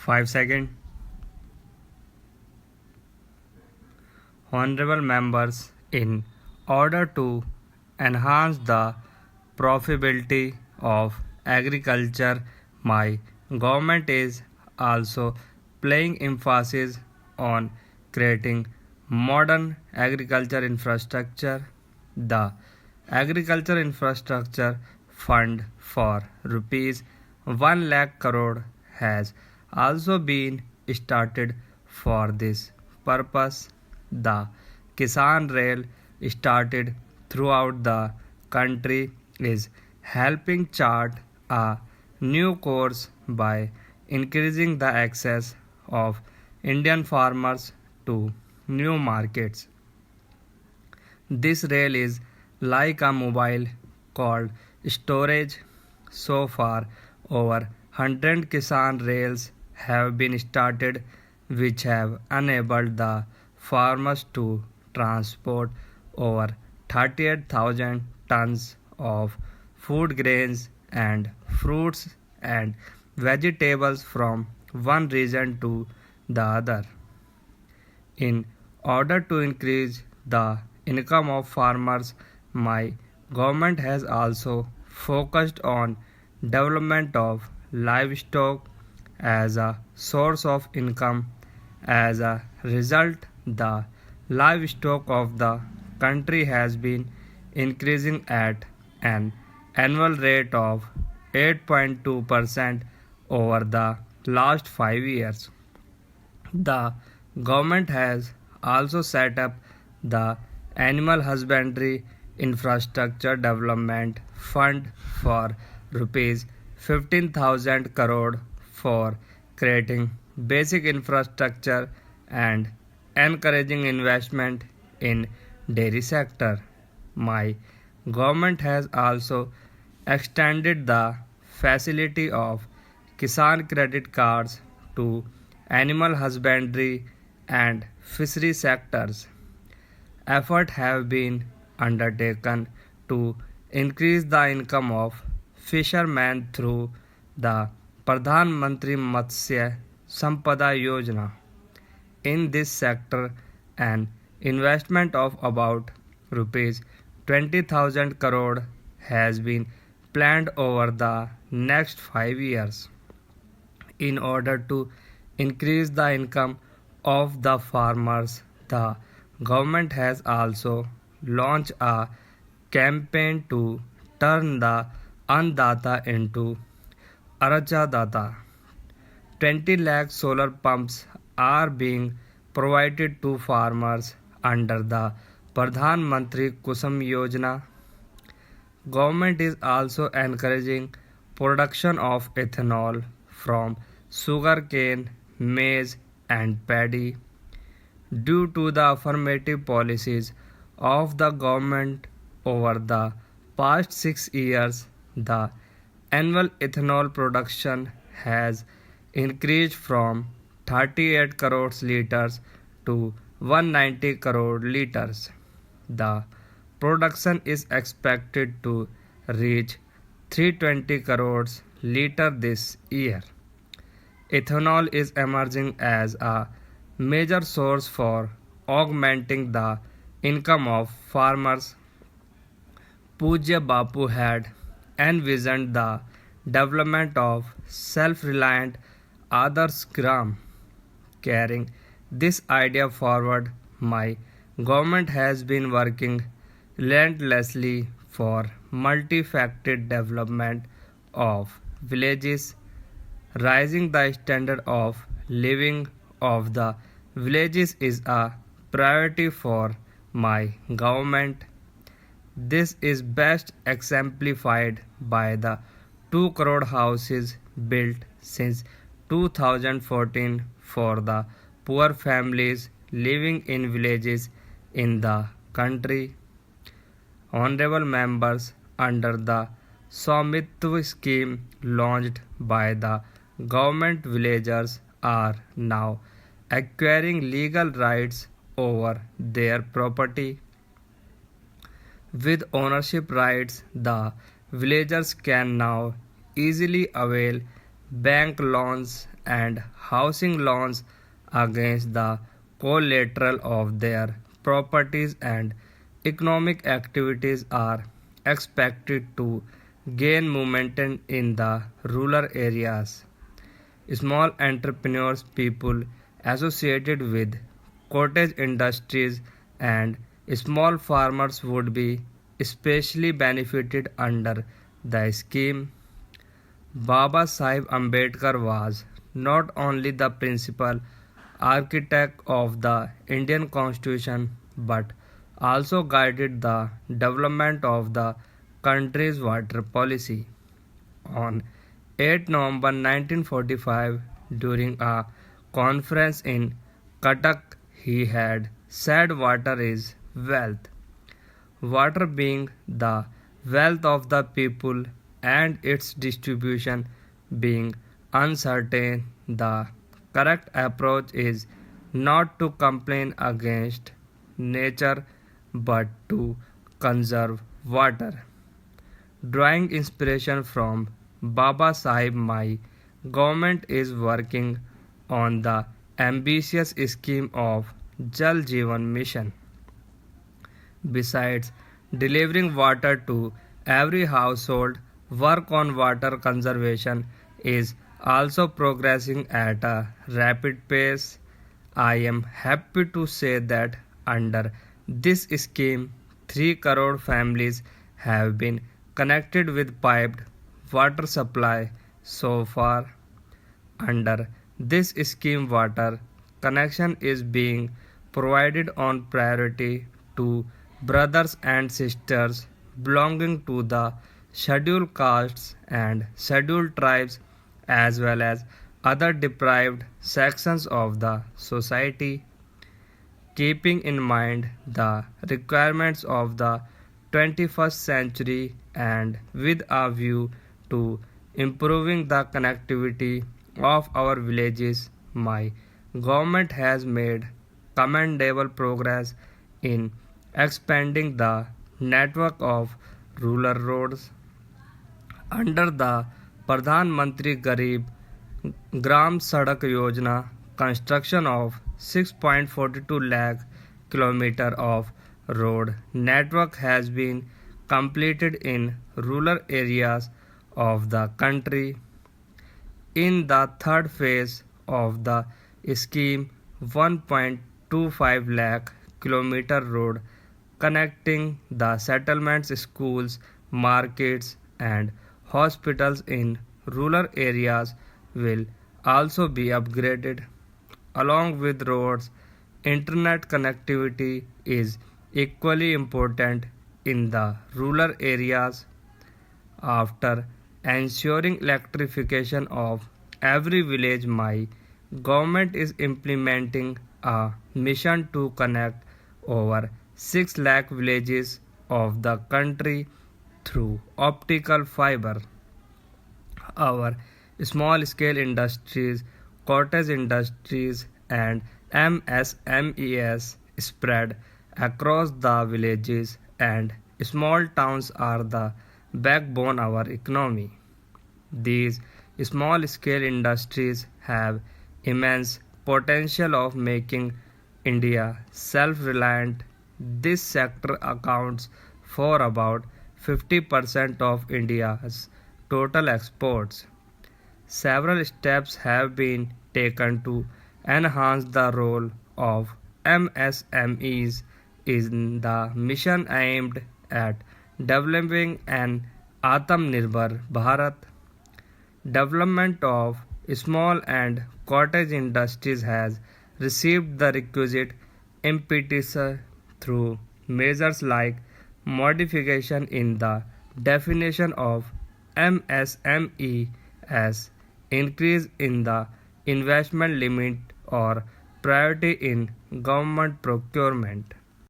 5 seconds. Honorable members, in order to enhance the profitability of agriculture, my government is also playing emphasis on creating modern agriculture infrastructure. The Agriculture Infrastructure Fund for rupees 1 lakh crore has also been started for this purpose. The Kisan Rail started throughout the country is helping chart a new course by increasing the access of Indian farmers to new markets. This rail is like a mobile called storage. So far, over 100 Kisan rails have been started, which have enabled the farmers to transport over 38,000 tons of food grains and fruits and vegetables from one region to the other. In order to increase the income of farmers, my government has also focused on development of livestock as a source of income. As a result, the livestock of the country has been increasing at an annual rate of 8.2% over the last 5 years. The government has also set up the Animal Husbandry Infrastructure Development Fund for rupees 15,000 crore for creating basic infrastructure and encouraging investment in dairy sector. My government has also extended the facility of Kisan credit cards to animal husbandry and fishery sectors. Efforts have been undertaken to increase the income of fishermen through the Pradhan Mantri Matsya Sampada Yojana. In this sector, an investment of about rupees 20,000 crore has been planned over the next 5 years. In order to increase the income of the farmers, the government has also launched a campaign to turn the Annadata into Arachadata. 20 lakh solar pumps are being provided to farmers under the Pradhan Mantri Kusum Yojana. Government is also encouraging production of ethanol from sugarcane, maize and paddy. Due to the affirmative policies of the government over the past 6 years, the annual ethanol production has increased from 38 crore liters to 190 crore liters. The production is expected to reach 320 crore liters this year. Ethanol is emerging as a major source for augmenting the income of farmers. Pujya Bapu had envisioned the development of self-reliant Adarsh Gram. Carrying this idea forward, my government has been working relentlessly for multifaceted development of villages. Raising the standard of living of the villages is a priority for my government. This is best exemplified by the 2 crore houses built since 2014 for the poor families living in villages in the country. Honorable members, under the Swamitva scheme launched by the government, villagers are now acquiring legal rights over their property. With ownership rights, the villagers can now easily avail bank loans and housing loans against the collateral of their properties, and economic activities are expected to gain momentum in the rural areas. Small entrepreneurs, people associated with cottage industries, and small farmers would be especially benefited under the scheme. Baba Sahib Ambedkar was not only the principal architect of the Indian Constitution but also guided the development of the country's water policy. On 8 November 1945, during a conference in Cuttack, he had said, "Water is wealth. Water being the wealth of the people and its distribution being uncertain, the correct approach is not to complain against nature but to conserve water." Drawing inspiration from Baba Sahib, my government is working on the ambitious scheme of Jal Jeevan Mission. Besides delivering water to every household, work on water conservation is also progressing at a rapid pace. I am happy to say that under this scheme, 3 crore families have been connected with piped water supply so far. Under this scheme, water connection is being provided on priority to brothers and sisters belonging to the scheduled castes and scheduled tribes as well as other deprived sections of the society, keeping in mind the requirements of the 21st century and with a view to improving the connectivity of our villages. My government has made commendable progress in expanding the network of rural roads. Under the Pradhan Mantri Garib Gram Sadak Yojana, construction of 6.42 lakh kilometer of road network has been completed in rural areas of the country. In the third phase of the scheme, 1.25 lakh kilometer road connecting the settlements, schools, markets, and hospitals in rural areas will also be upgraded. Along with roads, internet connectivity is equally important in the rural areas. After ensuring electrification of every village, my government is implementing a mission to connect over 6 lakh villages of the country through optical fiber. Our small scale industries, cottage industries, and MSMEs spread across the villages and small towns are the backbone of our economy. These small scale industries have immense potential of making India self-reliant. This sector accounts for about 50% of India's total exports. Several steps have been taken to enhance the role of MSMEs in the mission aimed at developing an Atmanirbhar Bharat. Development of small and cottage industries has received the requisite impetus through measures like modification in the definition of MSME as increase in the investment limit or priority in government procurement.